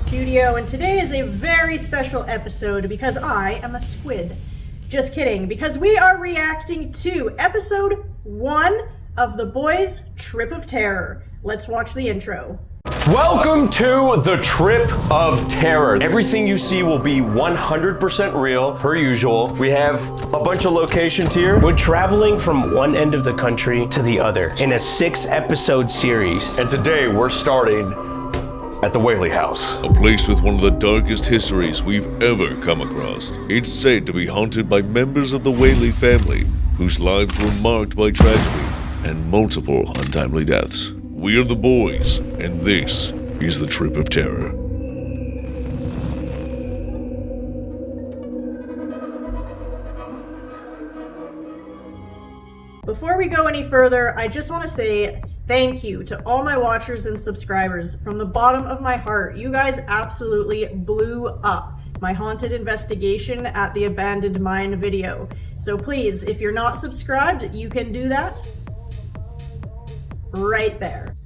studio, and today is a very special episode because I am a squid. Just kidding, because we are reacting to episode 1 of The Boys' Trip of Terror. Let's watch the intro. Welcome to the Trip of Terror. Everything you see will be 100% real, per usual. We have a bunch of locations here. We're traveling from one end of the country to the other in a 6-episode series. And today we're starting at the Whaley house. A place with one of the darkest histories we've ever come across. It's said to be haunted by members of the Whaley family, whose lives were marked by tragedy and multiple untimely deaths. We are the boys, and this is the Trip of Terror. Before we go any further, I just want to say thank you to all my watchers and subscribers from the bottom of my heart. You guys absolutely blew up my haunted investigation at the abandoned mine video. So please, if you're not subscribed, you can do that right there.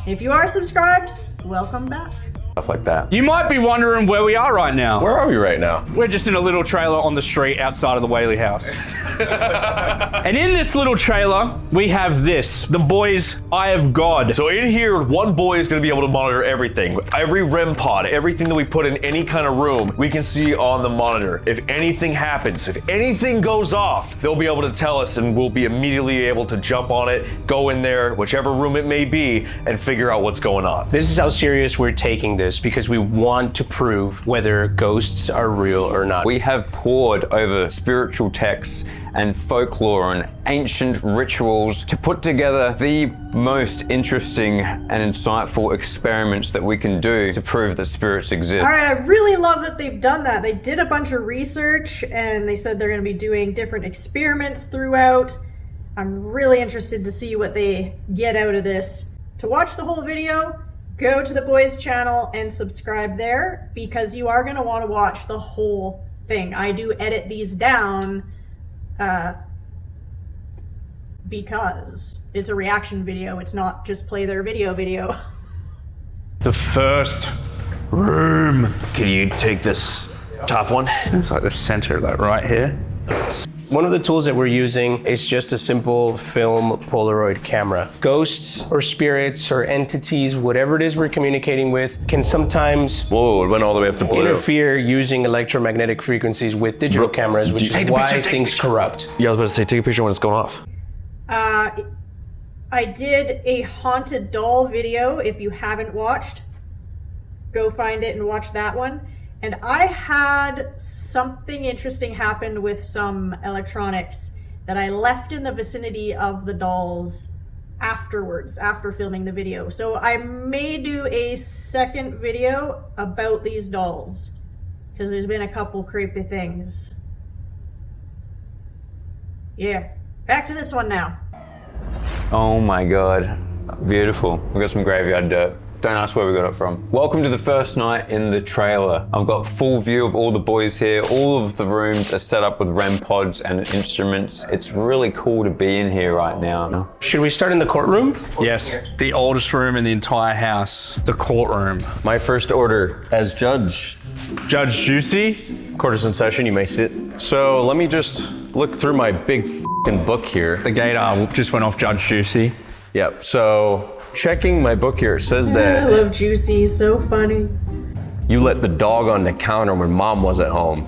If you are subscribed, welcome back. Stuff like that. You might be wondering where we are right now. Where are we right now? We're just in a little trailer on the street outside of the Whaley house. And in this little trailer, we have this, the boys' Eye of God. So in here, one boy is going to be able to monitor everything. Every REM pod, everything that we put in any kind of room, we can see on the monitor. If anything happens, if anything goes off, they'll be able to tell us and we'll be immediately able to jump on it, go in there, whichever room it may be, and figure out what's going on. This is how serious we're taking this because we want to prove whether ghosts are real or not. We have pored over spiritual texts and folklore and ancient rituals to put together the most interesting and insightful experiments that we can do to prove that spirits exist. All right, I really love that they've done that. They did a bunch of research and they said they're going to be doing different experiments throughout. I'm really interested to see what they get out of this. To watch the whole video, go to the boys' channel and subscribe there because you are going to want to watch the whole thing. I do edit these down because it's a reaction video. It's not just play their video. The first room. Can you take this top one? It's like the center, like right here. One of the tools that we're using is just a simple film Polaroid camera. Ghosts or spirits or entities, whatever it is we're communicating with, can sometimes Whoa, it went all the way up to blue. interfere using electromagnetic frequencies with digital cameras, which is why things corrupt. Yeah, I was about to say, take a picture when it's going off. I did a haunted doll video. If you haven't watched, go find it and watch that one. And I had something interesting happen with some electronics that I left in the vicinity of the dolls afterwards, after filming the video. So I may do a second video about these dolls because there's been a couple creepy things. Yeah, back to this one now. Oh my God, beautiful. We've got some graveyard dirt. Don't ask where we got it from. Welcome to the first night in the trailer. I've got full view of all the boys here. All of the rooms are set up with REM pods and instruments. It's really cool to be in here right now. Should we start in the courtroom? Yes, the oldest room in the entire house, the courtroom. My first order as judge. Judge Juicy. Court is in session, you may sit. So let me just look through my big f***ing book here. The gator just went off Judge Juicy. Yep, so checking my book here, it says I that love Juicy, he's so funny. you let the dog on the counter when mom was at home.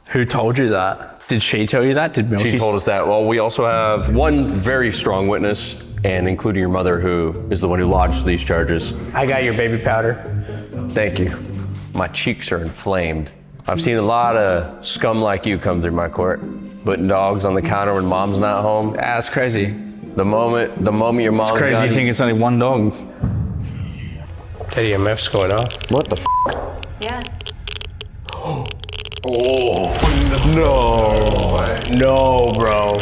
Who told you that? Did she tell you that? Did Milky? She told us that. Well, we also have one very strong witness, and including your mother, who is the one who lodged these charges. I got your baby powder. Thank you. My cheeks are inflamed. I've seen a lot of scum like you come through my court, putting dogs on the counter when mom's not home. That's crazy. The moment your mom's It's crazy you think it's only one dog. That EMF's going off. What the f? Yeah. Oh, No, bro.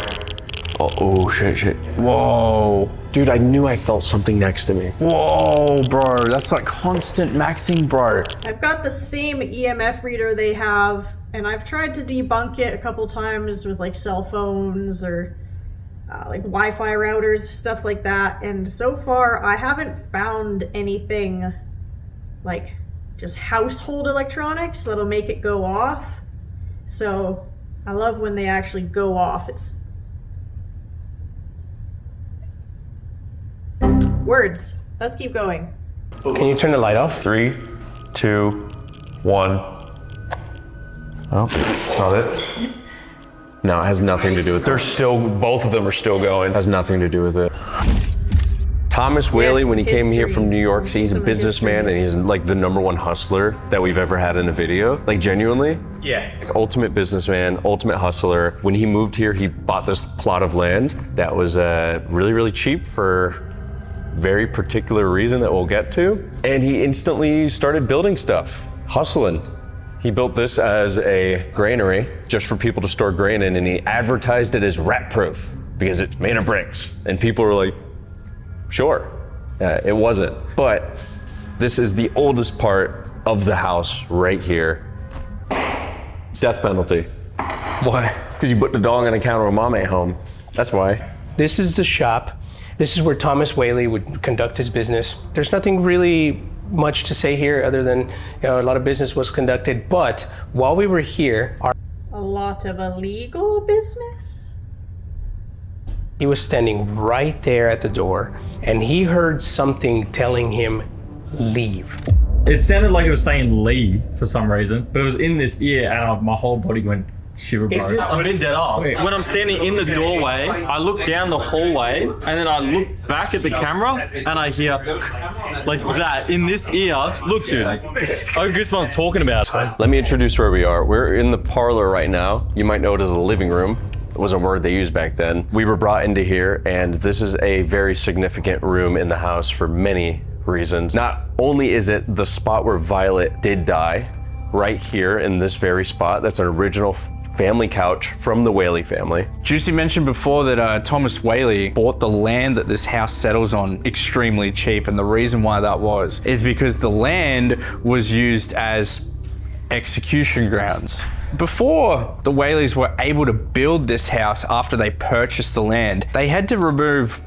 oh, shit. Whoa. Dude, I knew I felt something next to me. Whoa, bro. That's like constant maxing, bro. I've got the same EMF reader they have, and I've tried to debunk it a couple times with like cell phones or like Wi-Fi routers, stuff like that. And so far, I haven't found anything like just household electronics that'll make it go off. So I love when they actually go off. It's words. Let's keep going. Can you turn the light off? 3, 2, 1. Oh, that's not it. No, it has nothing to do with it. They're still, both of them are still going. Has nothing to do with it. Thomas Whaley, Yes, when he came here history. from New York, he's a Some businessman and history. he's like the #1 hustler that we've ever had in a video. Like genuinely. Yeah. Like ultimate businessman, ultimate hustler. When he moved here, he bought this plot of land that was really, really cheap for very particular reason that we'll get to. And he instantly started building stuff, hustling. He built this as a granary just for people to store grain in, and he advertised it as rat proof because it's made of bricks. And people were like, sure, it wasn't. But this is the oldest part of the house right here. Death penalty. Why? Because you put the dog on the counter when mom ain't home. That's why. This is the shop. This is where Thomas Whaley would conduct his business. There's nothing really much to say here other than a lot of business was conducted. But while we were here, A lot of illegal business? he was standing right there at the door and he heard something telling him, leave. It sounded like it was saying leave for some reason, but it was in this ear and my whole body went shiver, bro. I've been dead ass. When I'm standing in the doorway, I look down the hallway and then I look back at the camera and I hear like that in this ear. Look, dude, I have goosebumps talking about it. Let me introduce where we are. We're in the parlor right now. You might know it as a living room. It was a word they used back then. We were brought into here, and this is a very significant room in the house for many reasons. Not only is it the spot where Violet did die, right here in this very spot. That's an original family couch from the Whaley family. Juicy mentioned before that Thomas Whaley bought the land that this house settles on extremely cheap, and the reason why that was is because the land was used as execution grounds. Before the Whaleys were able to build this house after they purchased the land, they had to remove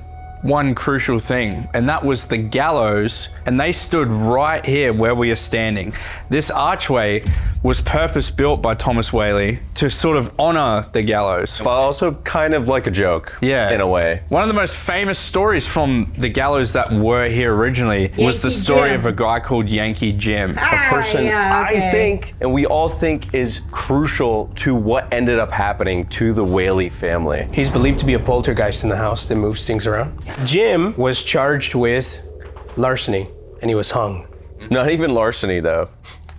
one crucial thing, and that was the gallows, and they stood right here where we are standing. This archway was purpose built by Thomas Whaley to sort of honor the gallows. But also kind of like a joke, Yeah. in a way. One of the most famous stories from the gallows that were here originally was the Yankee story Jim. of a guy called Yankee Jim. Ah, Person yeah, okay. I think, and we all think, is crucial to what ended up happening to the Whaley family. He's believed to be a poltergeist in the house that moves things around. Jim was charged with larceny and he was hung. Not even larceny though.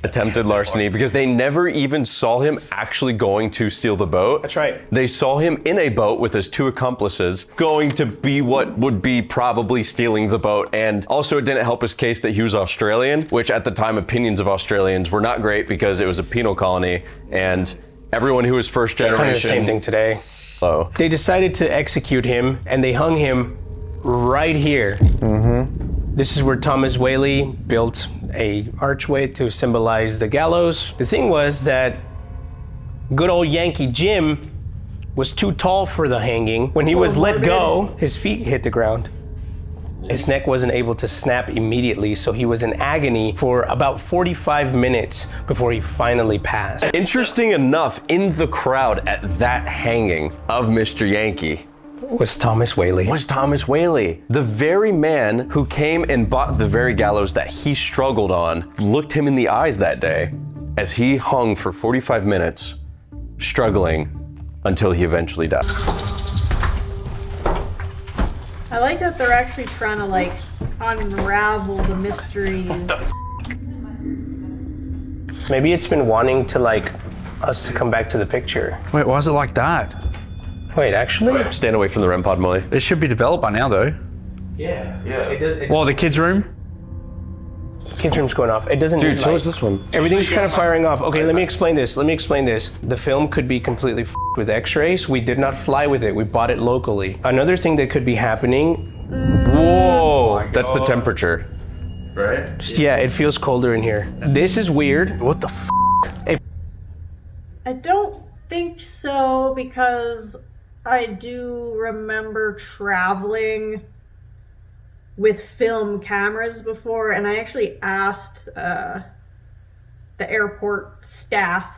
Attempted larceny, because they never even saw him actually going to steal the boat. That's right. They saw him in a boat with his 2 accomplices going to be what would be probably stealing the boat. And also it didn't help his case that he was Australian, which at the time opinions of Australians were not great because it was a penal colony and everyone who was first generation. Kind of the same thing today. Oh. They decided to execute him and they hung him right here. This is where Thomas Whaley built a archway to symbolize the gallows. The thing was that good old Yankee Jim was too tall for the hanging. When he was let go, his feet hit the ground. His neck wasn't able to snap immediately, so he was in agony for about 45 minutes before he finally passed. Interesting enough, in the crowd at that hanging of Mr. Yankee Was Thomas Whaley. was Thomas Whaley. The very man who came and bought the very gallows that he struggled on looked him in the eyes that day as he hung for 45 minutes, struggling until he eventually died. I like that they're actually trying to like unravel the mysteries. Maybe it's been wanting to like us to come back to the picture. Wait, why is it like that? Wait, actually? Stand away from the REM pod, Molly. It should be developed by now though. Yeah. It does. Well, the kids' room? Kids' room's going off. It doesn't Dude, need so light. is this one. Everything's kind of firing off. Okay, let me explain this. The film could be completely f***ed with x-rays. We did not fly with it. We bought it locally. Another thing that could be happening, Whoa, that's the temperature. Right? yeah, it feels colder in here. This is weird. What the f? I don't think so because I do remember traveling with film cameras before, and I actually asked the airport staff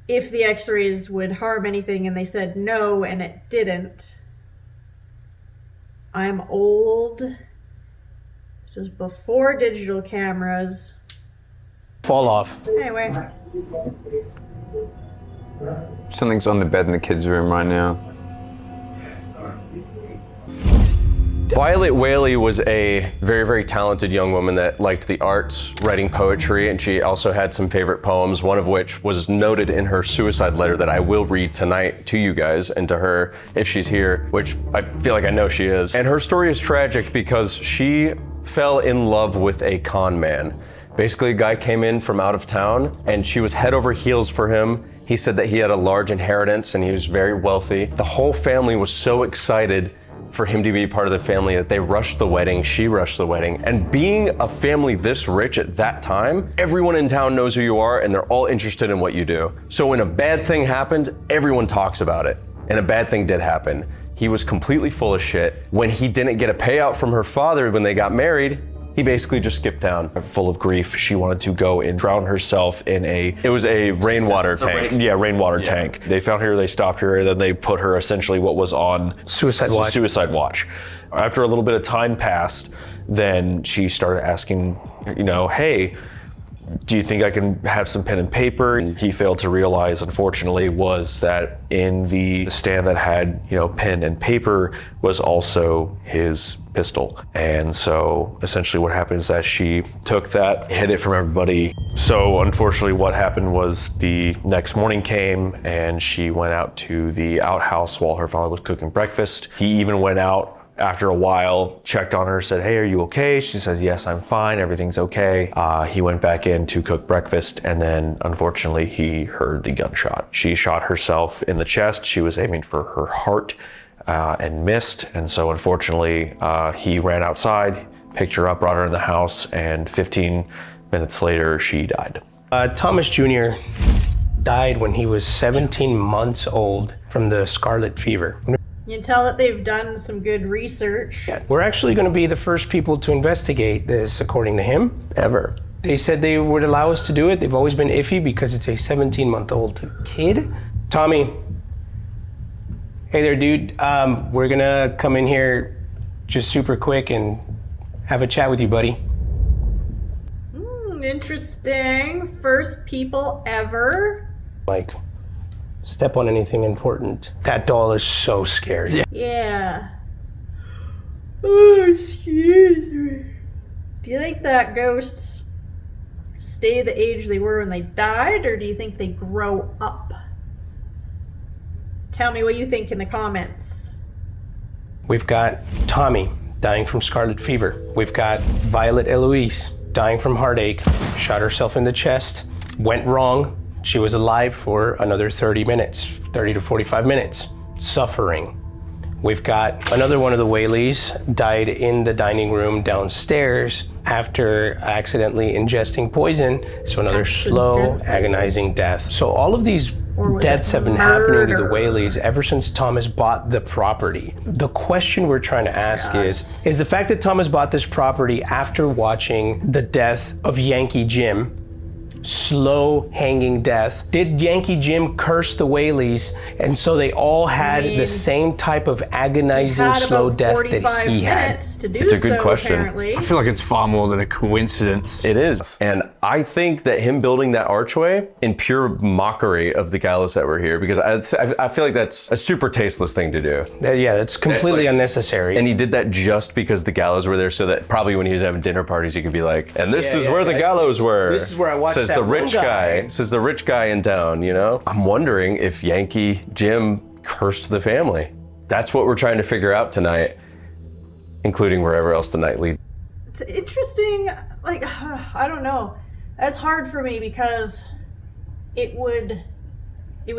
if the x-rays would harm anything, and they said no, and it didn't. I'm old. This was before digital cameras. Fall off. Anyway. Something's on the bed in the kids' room right now. Violet Whaley was a very, very talented young woman that liked the arts, writing poetry, and she also had some favorite poems, one of which was noted in her suicide letter that I will read tonight to you guys and to her if she's here, which I feel like I know she is. And her story is tragic because she fell in love with a con man. Basically, a guy came in from out of town and she was head over heels for him. He said that he had a large inheritance and he was very wealthy. The whole family was so excited for him to be part of the family that they rushed the wedding, she rushed the wedding. And being a family this rich at that time, everyone in town knows who you are and they're all interested in what you do. So when a bad thing happens, everyone talks about it. And a bad thing did happen. He was completely full of shit. When he didn't get a payout from her father when they got married, he basically just skipped town. Full of grief, she wanted to go and drown herself in it was a rainwater tank. Yeah, rainwater tank. They found her, they stopped her, and then they put her essentially what was on Suicide watch. After a little bit of time passed, then she started asking, hey, do you think I can have some pen and paper? And he failed to realize, unfortunately, was that in the stand that had, pen and paper was also his pistol. And so essentially what happened is that she took that, hid it from everybody. So unfortunately what happened was the next morning came and she went out to the outhouse while her father was cooking breakfast. He even went out after a while, checked on her, said, hey, are you okay? She said, yes, I'm fine, everything's okay. He went back in to cook breakfast, and then unfortunately he heard the gunshot. She shot herself in the chest. She was aiming for her heart and missed. And so unfortunately, he ran outside, picked her up, brought her in the house, and 15 minutes later, she died. Thomas Jr. died when he was 17 months old from the scarlet fever. You can tell that they've done some good research. Yeah, we're actually going to be the first people to investigate this, according to him. Ever. They said they would allow us to do it. They've always been iffy because it's a 17-month-old kid. Tommy. Hey there, dude. We're going to come in here just super quick and have a chat with you, buddy. Interesting. First people ever. Like, step on anything important. That doll is so scary. Yeah. Oh, excuse me. Do you think that ghosts stay the age they were when they died, or do you think they grow up? Tell me what you think in the comments. We've got Tommy dying from scarlet fever. We've got Violet Eloise dying from heartache, shot herself in the chest, went wrong. She was alive for another 30 to 45 minutes, suffering. We've got another one of the Whaleys died in the dining room downstairs after accidentally ingesting poison. So another slow, agonizing death. So all of these deaths have been happening to the Whaleys ever since Thomas bought the property. The question we're trying to ask is the fact that Thomas bought this property after watching the death of Yankee Jim, slow hanging death. Did Yankee Jim curse the Whaleys and so they all had the same type of agonizing slow death that he had? It's a good question. Apparently. I feel like it's far more than a coincidence. It is. And I think that him building that archway in pure mockery of the gallows that were here, because I feel like that's a super tasteless thing to do. Yeah, that's completely unnecessary. And he did that just because the gallows were there, so that probably when he was having dinner parties, he could be like, and this is where the gallows were. This is where I watched Says the rich guy. Says the rich guy in town, I'm wondering if Yankee Jim cursed the family. That's what we're trying to figure out tonight, including wherever else the night leads. It's interesting, I don't know. That's hard for me because it would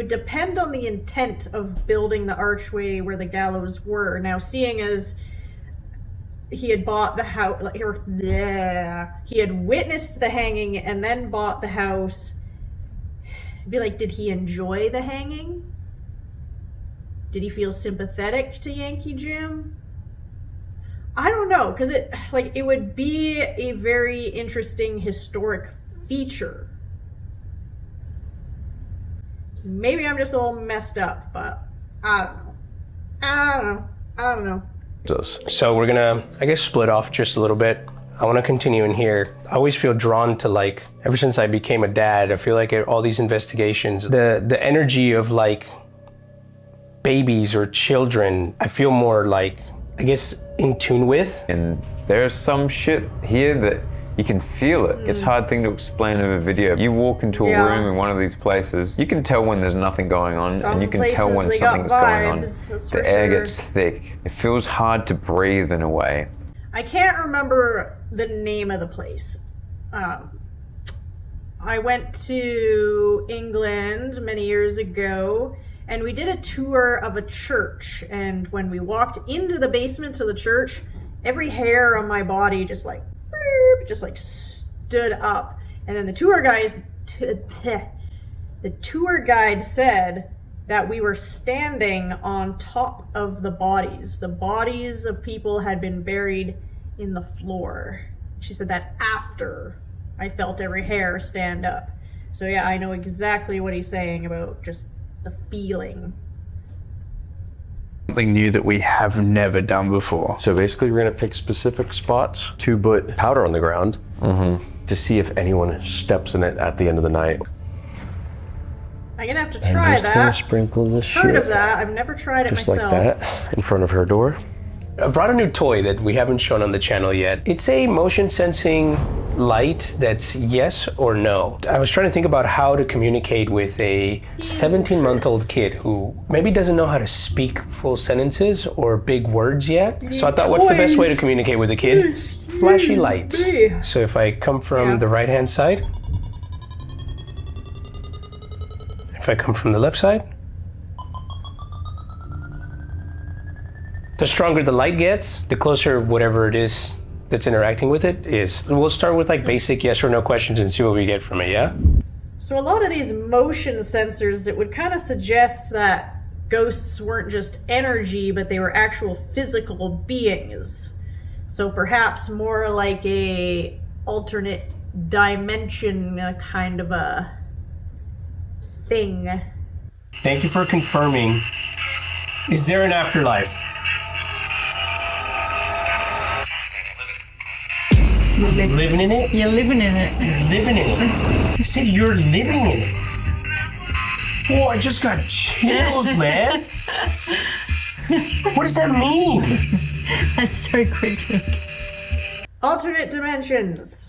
depend on the intent of building the archway where the gallows were. Now, seeing as he had bought the house, he had witnessed the hanging and then bought the house, it'd be like, did he enjoy the hanging? Did he feel sympathetic to Yankee Jim? I don't know, because it would be a very interesting historic feature. Maybe I'm just a little messed up, but I don't know. So we're gonna, I guess, split off just a little bit. I want to continue in here. I always feel drawn to, like, ever since I became a dad, I feel like all these investigations, the energy of like babies or children, I feel more like, I guess, in tune with. And there's some shit here that you can feel it. It's a hard thing to explain over video. You walk into a room in one of these places, you can tell when there's nothing going on, and you can tell when something's going on. The air gets thick. It feels hard to breathe in a way. I can't remember the name of the place. I went to England many years ago, and we did a tour of a church. And when we walked into the basement of the church, every hair on my body just like stood up. And then the tour guide said that we were standing on top of the bodies. The bodies of people had been buried in the floor. She said that after I felt every hair stand up. So yeah, I know exactly what he's saying about just the feeling. Something new that we have never done before. So basically, we're gonna pick specific spots to put powder on the ground to see if anyone steps in it at the end of the night. I'm gonna have to try just that. gonna sprinkle this Heard shit of that. I've never tried it just myself. like that in front of her door. I brought a new toy that we haven't shown on the channel yet. It's a motion sensing light that's yes or no. I was trying to think about how to communicate with a 17-month-old kid who maybe doesn't know how to speak full sentences or big words yet. So I thought, what's the best way to communicate with a kid? Flashy lights. So if I come from the right-hand side, if I come from the left side, the stronger the light gets, the closer whatever it is that's interacting with it is. We'll start with like basic yes or no questions and see what we get from it, yeah? So a lot of these motion sensors, it would kind of suggest that ghosts weren't just energy, but they were actual physical beings. So perhaps more like a alternate dimension kind of a thing. Thank you for confirming. Is there an afterlife? Living in it? You're living in it. You're living in it. You said you're living in it. Oh, I just got chills, man. What does that mean? That's so cryptic. Alternate dimensions.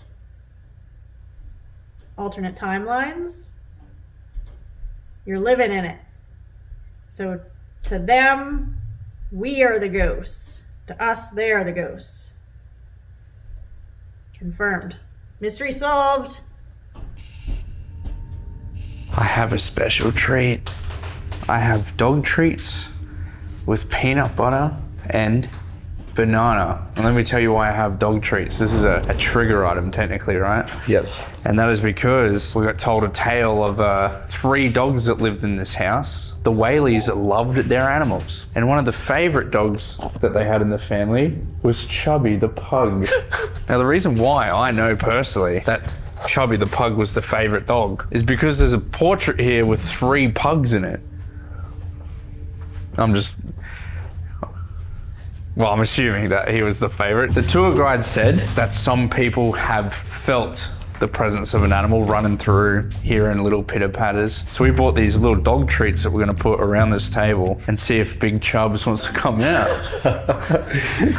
Alternate timelines. You're living in it. So to them, we are the ghosts. To us, they are the ghosts. Confirmed. Mystery solved. I have a special treat. I have dog treats with peanut butter and banana. And let me tell you why I have dog treats. This is a trigger item technically, right? Yes. And that is because we got told a tale of 3 dogs that lived in this house. The Whaleys loved their animals. And one of the favorite dogs that they had in the family was Chubby the pug. Now the reason why I know personally that Chubby the pug was the favorite dog is because there's a portrait here with 3 pugs in it. I'm assuming that he was the favorite. The tour guide said that some people have felt the presence of an animal running through here in little pitter patters. So we bought these little dog treats that we're gonna put around this table and see if Big Chubbs wants to come out.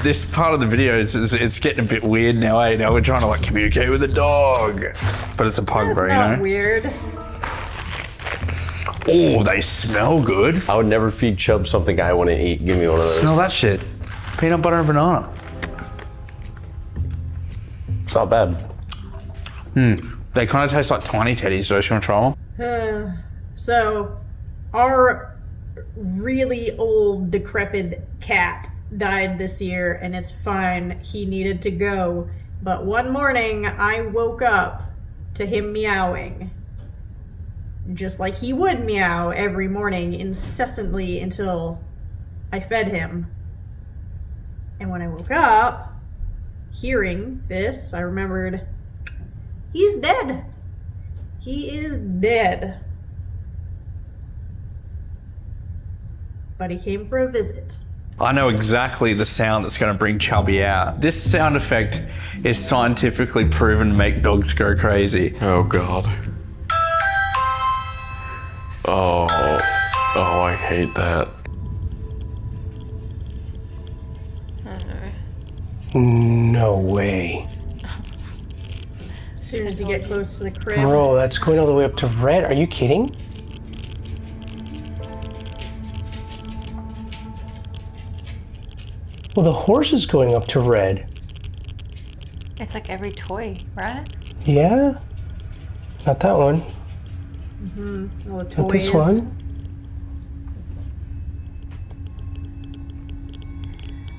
This part of the video it's getting a bit weird now, eh? Now we're trying to like communicate with the dog. But it's a pug, bro, you know? Not weird. Oh, they smell good. I would never feed Chubb something I want to eat. Give me one of those. Smell that shit. Peanut butter and banana. It's not bad. They kind of taste like tiny teddies, so you want to try them? So, our really old, decrepit cat died this year, and it's fine. He needed to go. But one morning, I woke up to him meowing. Just like he would meow every morning incessantly until I fed him. And when I woke up, hearing this, I remembered he's dead. He is dead. But he came for a visit. I know exactly the sound that's going to bring Chubby out. This sound effect is scientifically proven to make dogs go crazy. Oh God. Oh, I hate that. No way. As soon as you get close to the crib. Bro, that's going all the way up to red. Are you kidding? Well, the horse is going up to red. It's like every toy, right? Yeah? Not that one. All the Not this toys. one.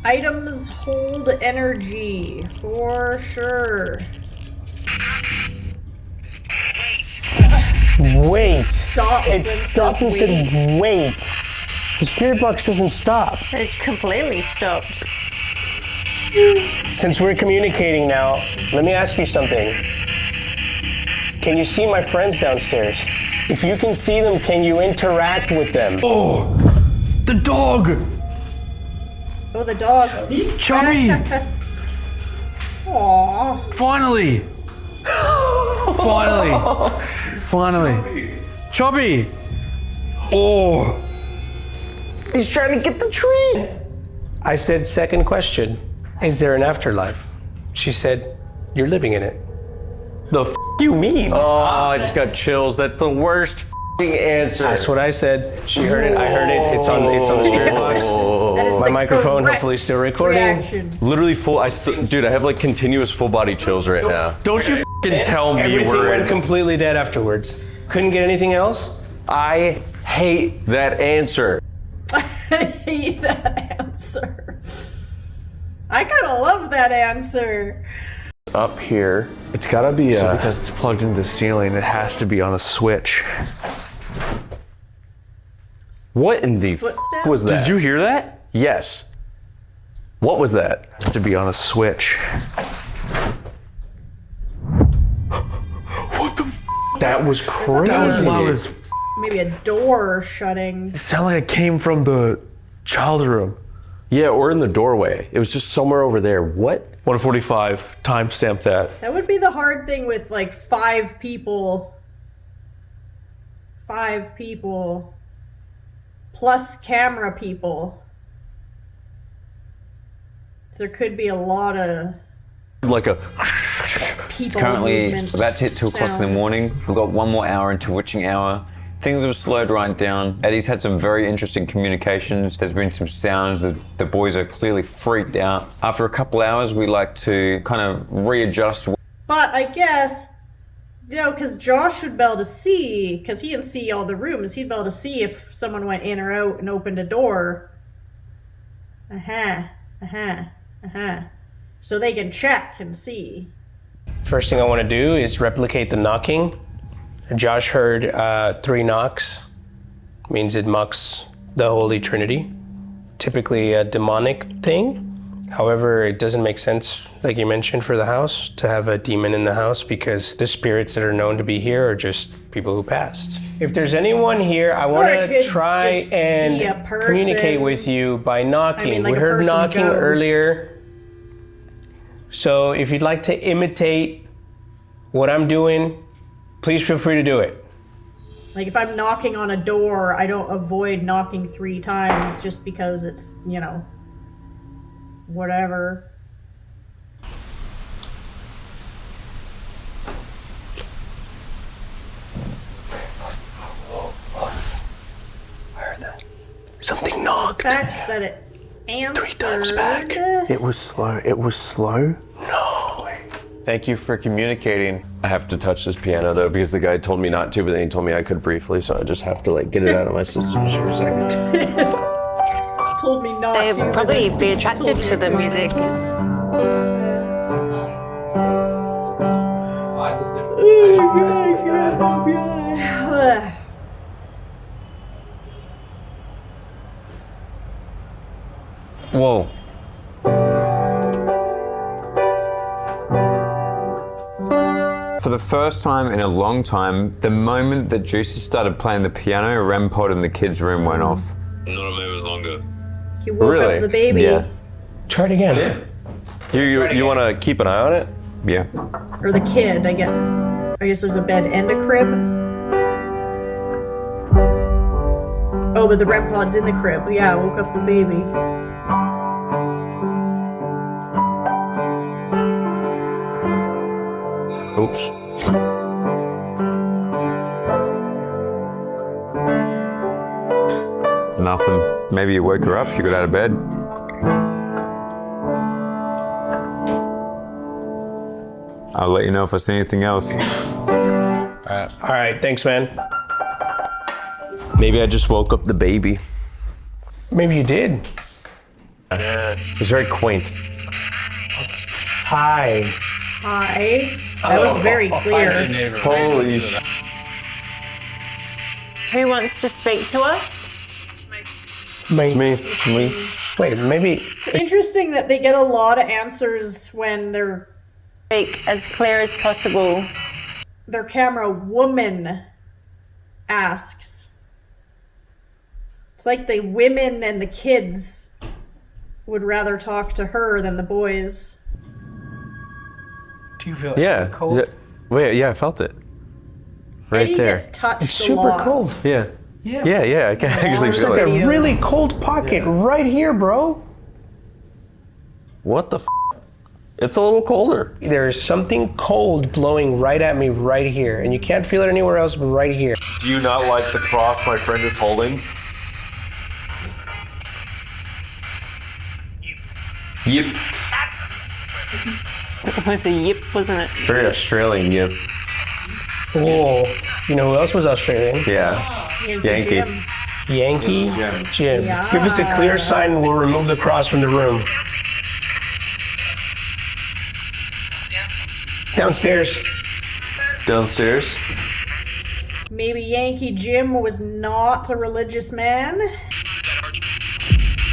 Items hold energy, for sure. Wait. Stops It and stopped and says, said, wait. The spirit box doesn't stop. It completely stopped. Since we're communicating now, let me ask you something. Can you see my friends downstairs? If you can see them, can you interact with them? Oh, the dog! Oh, the dog. Chubby! Aww. Finally! Finally! Chubby! Oh! He's trying to get the tree. I said, second question. Is there an afterlife? She said, you're living in it. The f you mean? Oh, I just got chills. That's the worst f***ing answer. That's what I said. She heard it. I heard it. It's on the spirit box. That is My the microphone correct hopefully still recording. reaction. Literally full. Dude, I have like continuous full body chills right now. Don't you f***ing tell me Everything we're went completely dead afterwards. Couldn't get anything else? I hate that answer. I hate that answer. I kind of love that answer. up here. It's gotta be So because it's plugged into the ceiling, it has to be on a switch. What in the Footsteps? was that? Did you hear that? Yes. What was that? It has to be on a switch. That was crazy. That was loud as Maybe a door shutting. It sounded like it came from the child's room. Yeah, or in the doorway. It was just somewhere over there. What? 145, timestamp that. That would be the hard thing with like 5 people. 5 people. Plus camera people. So there could be a lot of Like a people. Currently movement about 2 o'clock in the sound. morning. We've got 1 more hour into witching hour. Things have slowed right down. Eddie's had some very interesting communications. There's been some sounds that the boys are clearly freaked out. After a couple hours, we like to kind of readjust. But I guess, you know, because Josh would be able to see, because he can see all the rooms, he'd be able to see if someone went in or out and opened a door. So they can check and see. First thing I want to do is replicate the knocking. Josh heard 3 knocks. Means it mocks the Holy Trinity. Typically a demonic thing. However, it doesn't make sense, like you mentioned, for the house to have a demon in the house because the spirits that are known to be here are just people who passed. If there's anyone here, I want Or it to could try just be a and person. communicate with you by knocking. I mean, like we a heard person knocking ghost. earlier. So if you'd like to imitate what I'm doing, please feel free to do it. Like if I'm knocking on a door, I don't avoid knocking 3 times just because it's, you know, whatever. I heard that. Something knocked. The fact that it answered. 3 times back. It was slow. It was slow? No way. Thank you for communicating. I have to touch this piano though because the guy told me not to, but then he told me I could briefly, so I just have to like get it out of my system just for a second. Told me not They to. would probably be attracted to the music. Whoa. For the first time in a long time, the moment that Juicy started playing the piano, REM pod in the kids' room went off. Not a moment longer. He woke up the baby. Yeah. Try it again. You want to keep an eye on it? Yeah. Or the kid, I guess there's a bed and a crib. Oh, but the REM pod's in the crib. Yeah, I woke up the baby. Oops. Nothing. Maybe you woke her up, she got out of bed. I'll let you know if I see anything else. All right, thanks, man. Maybe I just woke up the baby. Maybe you did. It's very quaint. Hi. Hi. That was very clear. Holy sh! Who wants to speak to us? Me. Me. Wait, maybe. It's interesting that they get a lot of answers when their Speak as clear as possible. camera woman asks. It's like the women and the kids would rather talk to her than the boys. Do you feel Yeah. cold? Yeah. Wait, yeah, I felt it. Right Eddie there. gets touched It's a super lot. cold. Yeah. Yeah, I can actually There's feel like it. a really cold pocket right here, bro. What the f? It's a little colder. There's something cold blowing right at me right here, and you can't feel it anywhere else but right here. Do you not like the cross my friend is holding? Yep. It was a yip, wasn't it? Very Australian, yep. Oh, you know who else was Australian? Yeah. Yankee. Jim. Yankee Jim. Yeah. Give us a clear sign and we'll remove the cross from the room. Downstairs. Downstairs. Maybe Yankee Jim was not a religious man.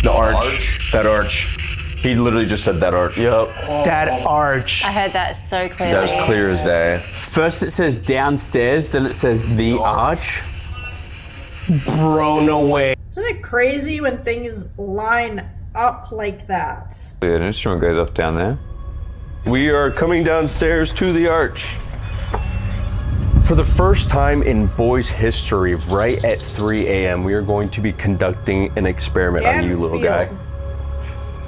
The arch. That arch. He literally just said that arch. Yep. That arch. I heard that so clearly. That was clear as day. First it says downstairs, then it says the arch. Bro, no way. Isn't it crazy when things line up like that? Yeah, an instrument goes off down there. We are coming downstairs to the arch. For the first time in boys' history, right at 3 a.m., we are going to be conducting an experiment on you, little guy. Ganzfeld.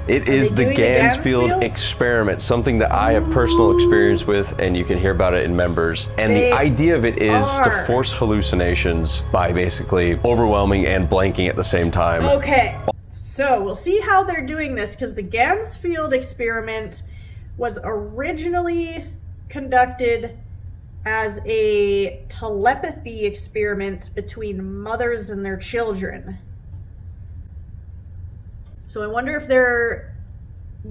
It is the doing the Ganzfeld Ganzfeld? experiment, something that I have personal experience with, and you can hear about it in members. And They the idea of it is to are. force hallucinations by basically overwhelming and blanking at the same time. Okay, so we'll see how they're doing this because the Ganzfeld experiment was originally conducted as a telepathy experiment between mothers and their children. So I wonder if they're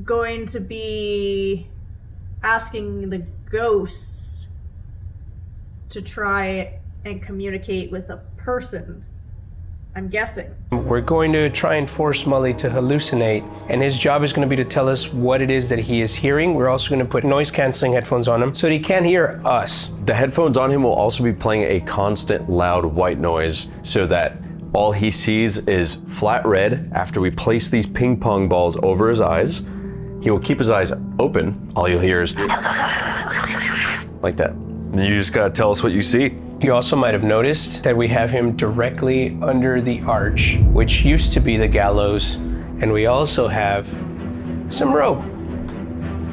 going to be asking the ghosts to try and communicate with a person. I'm guessing. We're going to try and force Mully to hallucinate, and his job is going to be to tell us what it is that he is hearing. We're also going to put noise-canceling headphones on him so that he can't hear us. The headphones on him will also be playing a constant loud white noise so that all he sees is flat red. After we place these ping pong balls over his eyes, he will keep his eyes open. All you'll hear is like that. And you just gotta tell us what you see. You also might have noticed that we have him directly under the arch, which used to be the gallows, and we also have some rope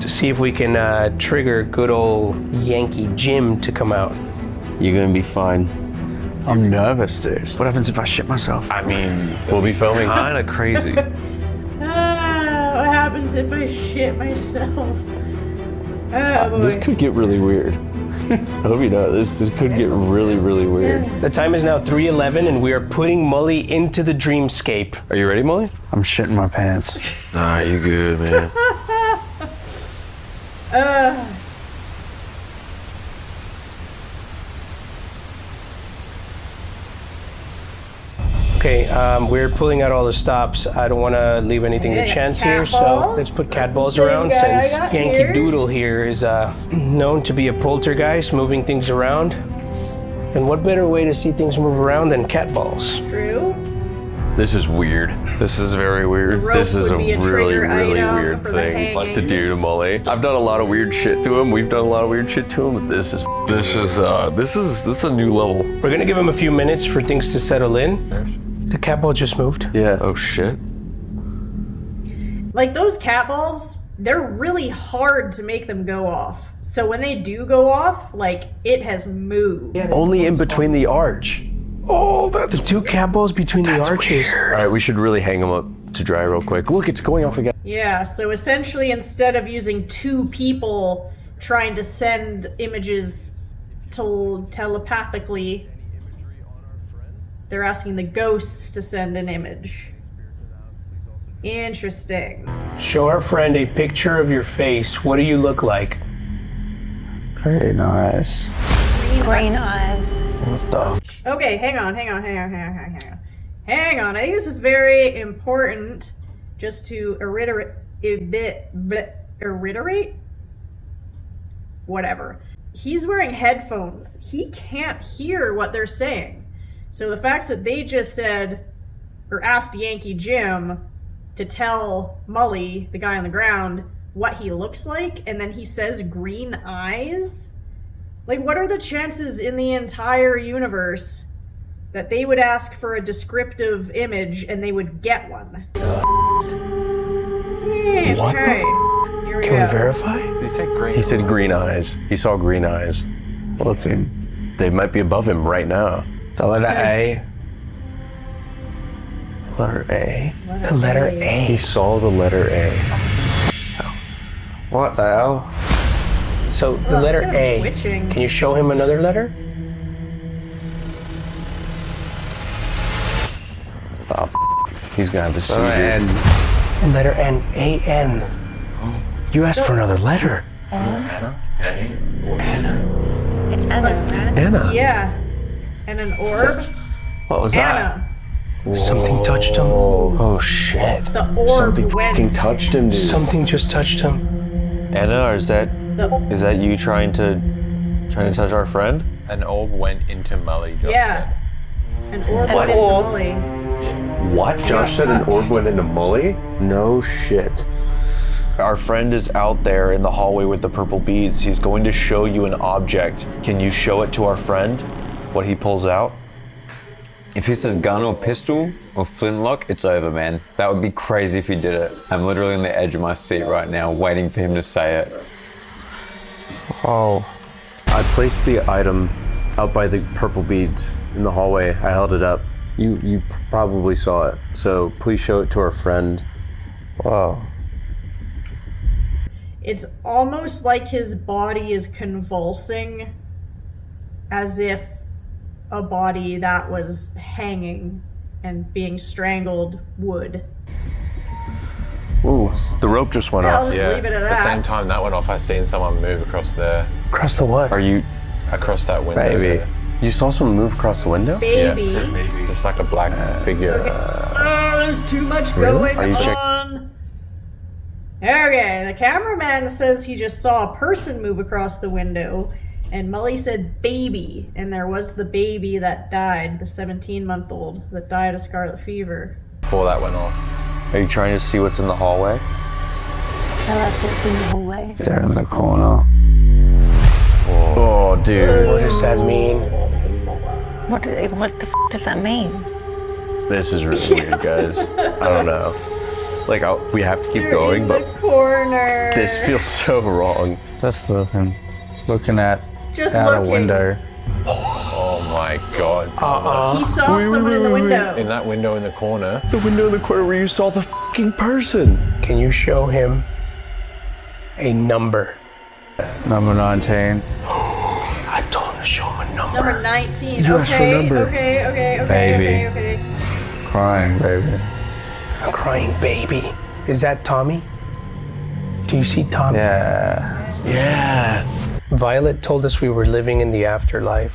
to see if we can trigger good old Yankee Jim to come out. You're gonna be fine. I'm nervous, dude. What happens if I shit myself? I mean, we'll be filming. Kinda crazy. What happens if I shit myself? Oh boy. This could get really weird. I hope you know this could get really, really weird. The time is now 3:11, and we are putting Mully into the dreamscape. Are you ready, Molly? I'm shitting my pants. Nah, you good, man. Okay, we're pulling out all the stops. I don't want to leave anything to chance here, so let's put cat balls around since Yankee Doodle here is known to be a poltergeist, moving things around. And what better way to see things move around than cat balls? True. This is weird. This is very weird. rope Is would a be a really, trigger really item weird for the thing like to do to hangings. Molly. I've done a lot of weird shit to him. We've done a lot of weird shit to him, but this is a new level. We're gonna give him a few minutes for things to settle in. The cat ball just moved. Yeah. Oh shit. Like those cat balls, they're really hard to make them go off. So when they do go off, like it has moved. Only in between the arch. Oh, the two cat balls between the arches. All right, we should really hang him up to dry real quick. Look, it's going off again. Yeah, so essentially instead of using two people trying to send images telepathically, they're asking the ghosts to send an image. Interesting. Show our friend a picture of your face. What do you look like? Very nice. Green eyes. What the? Okay, hang on. Hang on. I think this is very important just to reiterate? Whatever. He's wearing headphones. He can't hear what they're saying. So the fact that they just said, or asked Yankee Jim to tell Mully, the guy on the ground, what he looks like, and then he says green eyes? Like, what are the chances in the entire universe that they would ask for a descriptive image and they would get one? What Okay, the here we Can go. we verify? Did he say green? He said green eyes. He saw green eyes. Looking. They might be above him right now. The letter A. Letter A. The letter He A. saw the letter A. What the hell? So the letter look at A. him twitching. Can you show him another letter? He's gonna have a seizure. And Letter N. A-N. You asked for another letter. It's Anna, right? Anna. Yeah. And an orb? what was that? Anna. Something touched him. Oh shit. The orb Something went. fucking touched him, dude. Something just touched him. Anna, or is that you trying to touch our friend? An orb went into Mully. Josh Yeah. An orb went into Mully. What? Josh said an orb went into Mully? No shit. Our friend is out there in the hallway with the purple beads. He's going to show you an object. Can you show it to our friend? What he pulls out? If he says gun or pistol or flintlock, it's over, man. That would be crazy if he did it. I'm literally on the edge of my seat right now, waiting for him to say it. Oh. I placed the item out by the purple beads in the hallway. I held it up. You probably saw it. So please show it to our friend. Wow. It's almost like his body is convulsing as if a body that was hanging and being strangled would. Ooh, the rope just went I'll off. just leave it at At the same that. time that went off, I seen someone move across there, Across the what? Are you? across that window. Baby. there. You saw someone move across the window? Baby. Yeah, it's like a black figure. Oh, there's too much going Are you on. Okay, the cameraman says he just saw a person move across the window, and Mully said baby, and there was the baby that died, the 17-month-old that died of scarlet fever. Before that went off. Are you trying to see what's in the hallway? Tell us what's in the hallway. There in the corner. Oh, dude. What does that mean? What the f does that mean? This is really weird, guys. I don't know. Like, we have to keep You're going, in but the corner. this feels so wrong. Just looking. Looking at Just out a looking. window. Oh my god. He saw someone in the window. In that window in the corner. The window in the corner where you saw the fucking person. Can you show him a number? Number 19. I told him to show him a number. Number 19. You asked for a number. Okay. Baby. Okay. Crying, baby. A crying baby. Is that Tommy? Do you see Tommy? Yeah. Yeah. Violet told us we were living in the afterlife.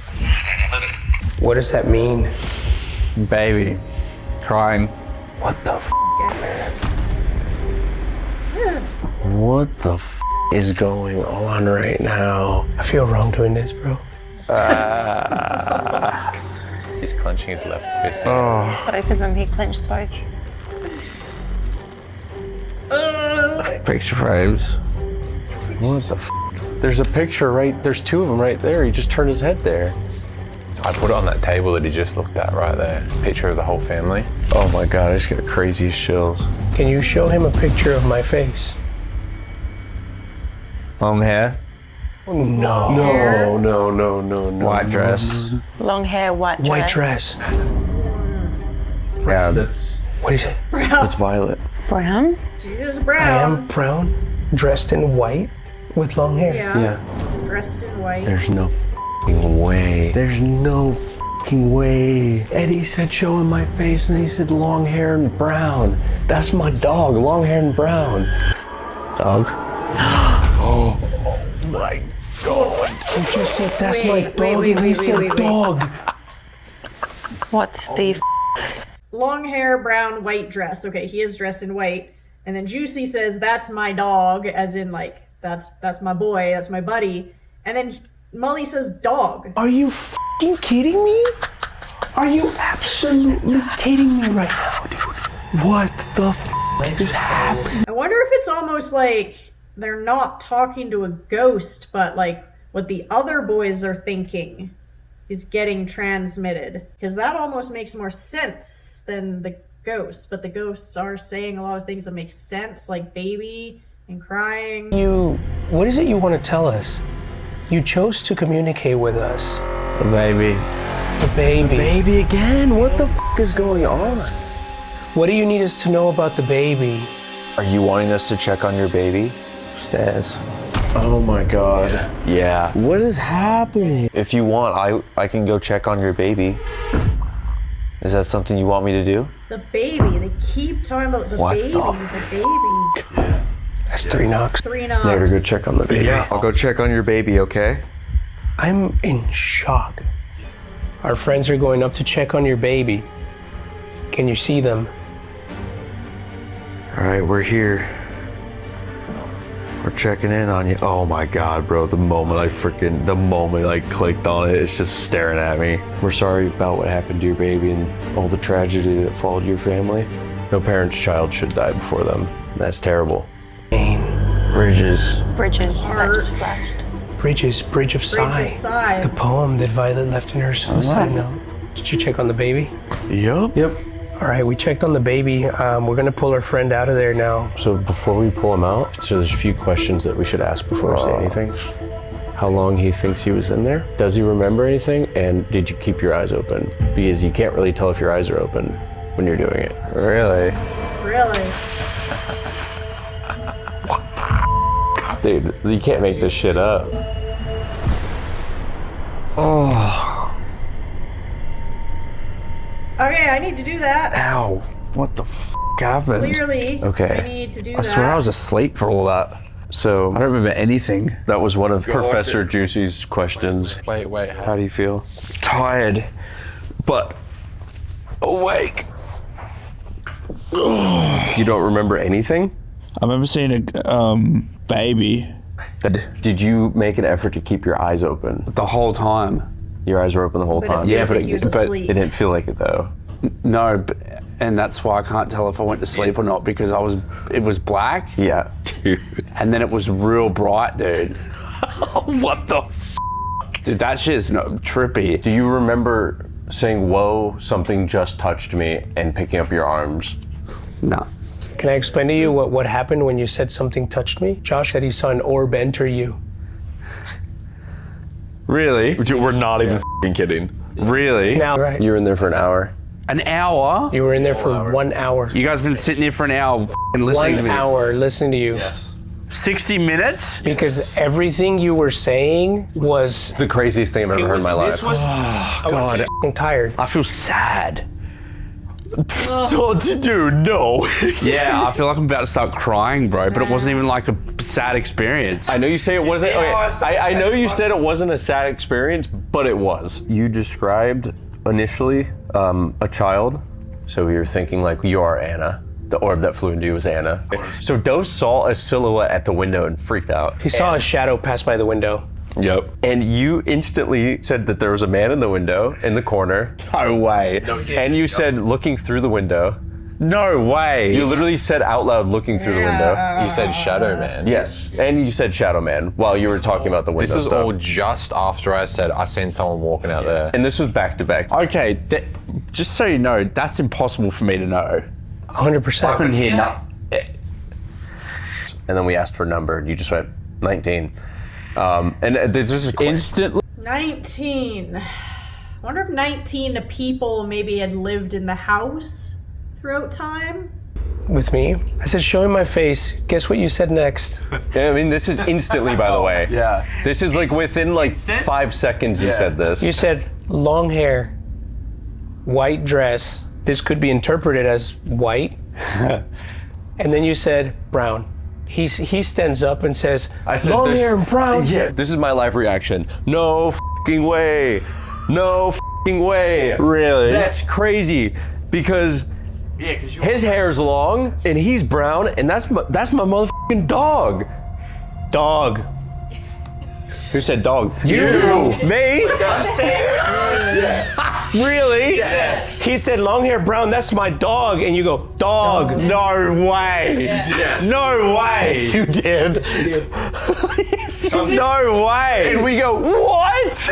What does that mean? Baby. Crying. What the f, man? What the f is going on right now? I feel wrong doing this, bro. He's clenching his left fist. Both of them, he clenched both. Picture frames. What the f? There's a picture right, there's two of them right there. He just turned his head there. I put it on that table that he just looked at right there. Picture of the whole family. Oh my God, I just got the craziest chills. Can you show him a picture of my face? Long hair. No. No. White dress. Long hair, white dress. White dress. Yeah. What is it? Brown. Violet. Brown? She is I brown. am brown, dressed in white, with long hair. Yeah. Dressed in white. There's no f***ing way. There's no f***ing way. Eddie said show him my face and he said long hair and brown. That's my dog, long hair and brown. Dog. Oh my God. He just said that's my dog and he said dog. What's the Long hair, brown, white dress. Okay, he is dressed in white. And then Juicy says, that's my dog, as in like, that's my boy, that's my buddy. And then Molly says dog. Are you f***ing kidding me? Are you absolutely kidding me right now, dude? What the f*** is happening? I wonder if it's almost like they're not talking to a ghost, but like what the other boys are thinking is getting transmitted. Because that almost makes more sense than the ghosts, but the ghosts are saying a lot of things that make sense, like baby and crying. What is it you want to tell us? You chose to communicate with us. The baby. The baby. The baby again? What the f is going on? What do you need us to know about the baby? Are you wanting us to check on your baby? Stairs. Oh my God. Yeah. What is happening? If you want, I can go check on your baby. Is that something you want me to do? The baby. They keep talking about the baby. The baby. That's 3 knocks. 3 knocks. Later, go check on the baby. Yeah. I'll go check on your baby, okay? I'm in shock. Our friends are going up to check on your baby. Can you see them? All right, we're here. We're checking in on you. Oh my God, bro. The moment I clicked on it, it's just staring at me. We're sorry about what happened to your baby and all the tragedy that followed your family. No parent's child should die before them. That's terrible. Bridges. Bridges that just flashed? Bridges, Bridge of Sigh. The poem that Violet left in her suicide note. Did you check on the baby? Yep. All right, we checked on the baby. We're gonna pull our friend out of there now. So before we pull him out, so there's a few questions that we should ask before we say anything. How long he thinks he was in there? Does he remember anything? And did you keep your eyes open? Because you can't really tell if your eyes are open when you're doing it. Really? Really? Dude, you can't make this shit up. Oh. Okay, I need to do that. Ow. What the f happened? Clearly, Okay. I need to do I that. swear I was asleep for all that. So I don't remember anything. that was one of Professor Juicy's questions. Wait, How do you feel? Tired, but awake. You don't remember anything? I remember seeing a baby Did you make an effort to keep your eyes open? the whole time. Your eyes were open the whole But it time. feels like he was asleep. It didn't feel like it though. No, and that's why I can't tell if I went to sleep or not because it was black. Yeah. Dude. And then it was real bright, dude. What the Dude, that shit is trippy. Do you remember saying, whoa, something just touched me, and picking up your arms? No. Can I explain to you what happened when you said something touched me? Josh said he saw an orb enter you. Really? We're not even f***ing kidding. Really? Now, right? You were in there for an hour. An hour? You were in there for 1 hour. You guys been sitting here for an hour f***ing listening to 1 me. hour listening to you. Yes. 60 minutes? Because everything you were saying was... The craziest thing I've ever heard in my life. I was f***ing tired. I feel sad. Dude, no. Yeah, I feel like I'm about to start crying, bro, but it wasn't even like a sad experience. I know you say it wasn't. Okay, I know you said it wasn't a sad experience, but it was. You described initially a child So we were thinking like, you are Anna. The orb that flew into you was Anna. So Dose saw a silhouette at the window and freaked out. He saw a shadow pass by the window. Yep. And you instantly said that there was a man in the window, in the corner. No way. And you said looking through the window. No way. You literally said out loud looking through the window. You said Shadow Man. Yes. And you said Shadow Man while you were talking about the window This was stuff. all just after I said I seen someone walking out there. And this was back to back. Okay, just so you know, that's impossible for me to know. 100%. I couldn't hear nothing. And then we asked for a number and you just went 19. And this is Instantly. 19. I wonder if 19 people maybe had lived in the house throughout time. With me? I said, show him my face. Guess what you said next? Yeah, I mean, this is instantly, by the way. Yeah. This is like within like 5 seconds you said this. You said long hair, white dress. This could be interpreted as white. And then you said brown. He stands up and says, I said long this- hair and brown. Yeah, this is my live reaction. No fucking way. No fucking way. Really? That's crazy because his hair's long and he's brown and that's my motherfucking dog. Dog. Who said dog? You. Me? I'm saying. Really? He said long hair, brown, that's my dog. And you go, dog. No way. No way. You did. No way. And we go, what?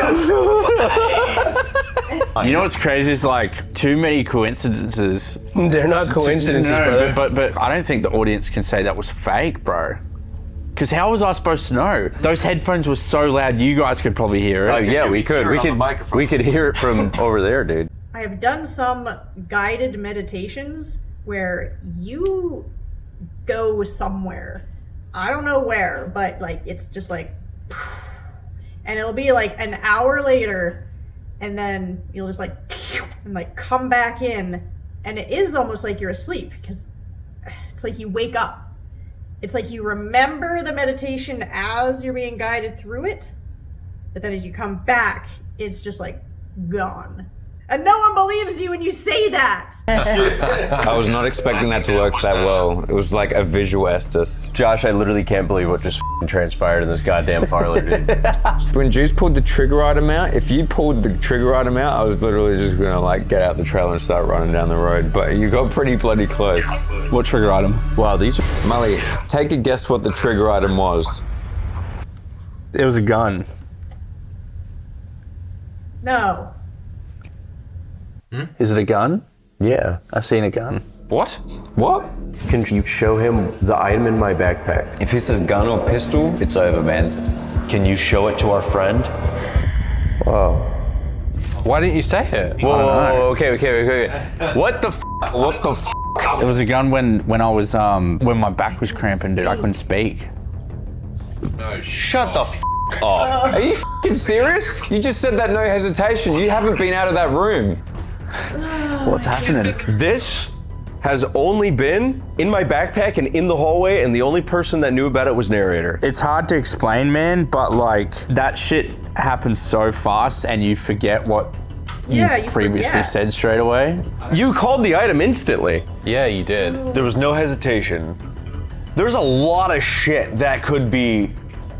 You know what's crazy is like too many coincidences. They're not coincidences, brother. But I don't think the audience can say that was fake, bro. Because how was I supposed to know? Those headphones were so loud, you guys could probably hear it. Oh yeah, we could. We could hear it from over there, dude. I have done some guided meditations where you go somewhere. I don't know where, but like it's just like, and it'll be like an hour later, and then you'll just like, and like come back in, and it is almost like you're asleep because it's like you wake up. It's like you remember the meditation as you're being guided through it, but then as you come back, it's just like gone. And no one believes you when you say that. I was not expecting that to work that well. It was like a visual Estes. Josh, I literally can't believe what just transpired in this goddamn parlor, dude. When Juice pulled the trigger item out, if you pulled the trigger item out, I was literally just gonna like get out the trailer and start running down the road. But you got pretty bloody close. What trigger item? Wow, these are... Mully, take a guess what the trigger item was. It was a gun. No. Is it a gun? Yeah. I seen a gun. What? What? Can you show him the item in my backpack? If he says gun or pistol, it's over, man. Can you show it to our friend? Wow. Why didn't you say it? Whoa, okay. What the What the f? It was a gun when I was when my back was cramping, dude. I couldn't speak. Shut the f up. Are you f***ing serious? You just said that no hesitation. You haven't been out of that room. What's happening? This has only been in my backpack and in the hallway, and the only person that knew about it was narrator. It's hard to explain, man, but like that shit happens so fast and you forget what you previously forget. said straight away. You called the item instantly. Yeah, you did. There was no hesitation. There's a lot of shit that could be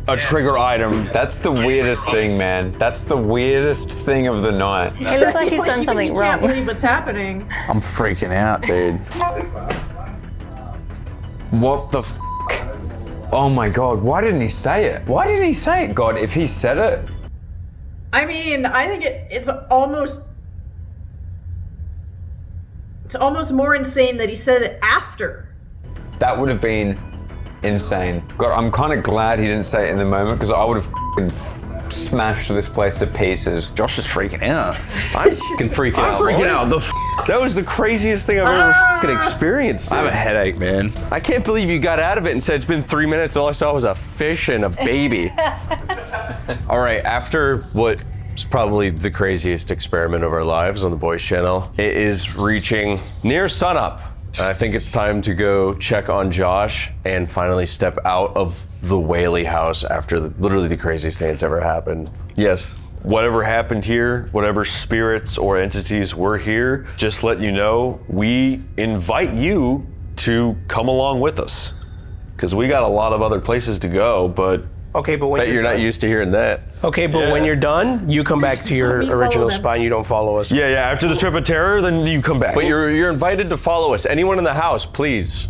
a trigger item. That's the weirdest thing, man. That's the weirdest thing of the night. It looks like he's done something You can't wrong. believe what's happening. I'm freaking out, dude. What the f? Oh my god, why didn't he say it? Why didn't he say it? God, if he said it, I mean, I think it's almost more insane that he said it after. that would have been insane. God, I'm kind of glad he didn't say it in the moment because I would have smashed this place to pieces. Josh is freaking out. I'm fucking freaking out. freaking out. That was the craziest thing I've ever fucking experienced. Dude. I have a headache, man. I can't believe you got out of it and said it's been 3 minutes. All I saw was a fish and a baby. All right, after what is probably the craziest experiment of our lives on the Boys Channel, it is reaching near sunup. And I think it's time to go check on Josh and finally step out of the Whaley house after literally the craziest thing that's ever happened. Yes. whatever happened here, whatever spirits or entities were here, just let you know, we invite you to come along with us. Because we got a lot of other places to go, but Okay, but when You're not used to hearing that. Okay, but when you're done, you come back to your Let me follow original them. spot and you don't follow us. yeah, after the trip of terror, then you come back. But you're invited to follow us. Anyone in the house, please,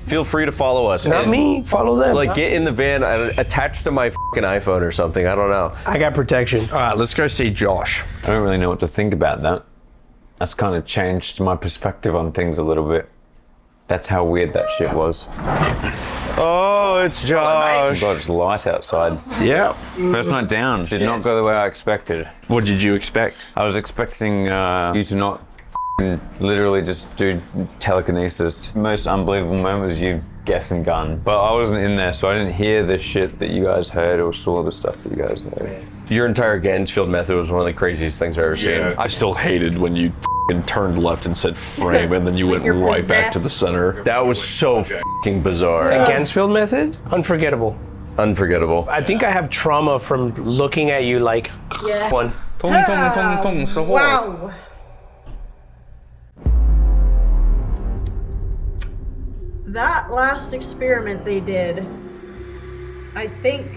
feel free to follow us. Not And, me, follow them. Like, get in the van, attached to my fucking iPhone or something. I don't know. I got protection. All right, let's go see Josh. I don't really know what to think about that. That's kind of changed my perspective on things a little bit. That's how weird that shit was. Oh, it's Josh. God, it's light outside. Yeah. First night down, did not go the way I expected. What did you expect? I was expecting you to not literally just do telekinesis. Most unbelievable moment was you guessing gun. But I wasn't in there, so I didn't hear the shit that you guys heard or saw the stuff that you guys heard. Your entire Ganzfeld method was one of the craziest things I've ever seen. I still hated when you turned left and said frame, and then you went you're right back to the possessed. center. That was so fucking bizarre. The Ganzfeld method? Unforgettable. Unforgettable. I think I have trauma from looking at you like Yeah. one. Wow. That last experiment they did, I think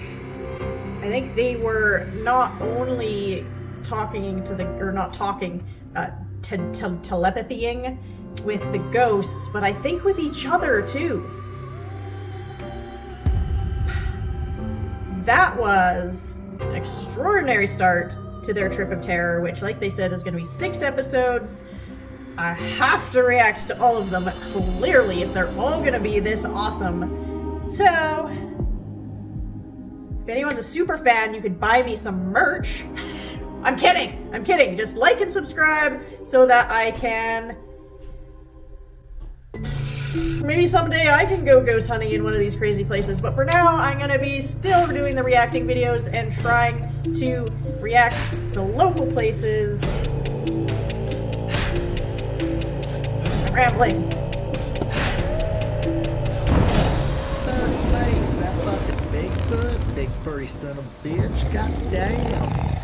they were not only talking to the, or not talking, telepathying with the ghosts, but I think with each other too. That was an extraordinary start to their trip of terror, which, like they said, is going to be 6 episodes. I have to react to all of them, clearly, if they're all going to be this awesome. So, if anyone's a super fan, you could buy me some merch. I'm kidding. Just like and subscribe so that I can... Maybe someday I can go ghost hunting in one of these crazy places, but for now, I'm gonna be still doing the reacting videos and trying to react to local places. Rambling. That fucking Bigfoot, big furry son of a bitch, goddamn.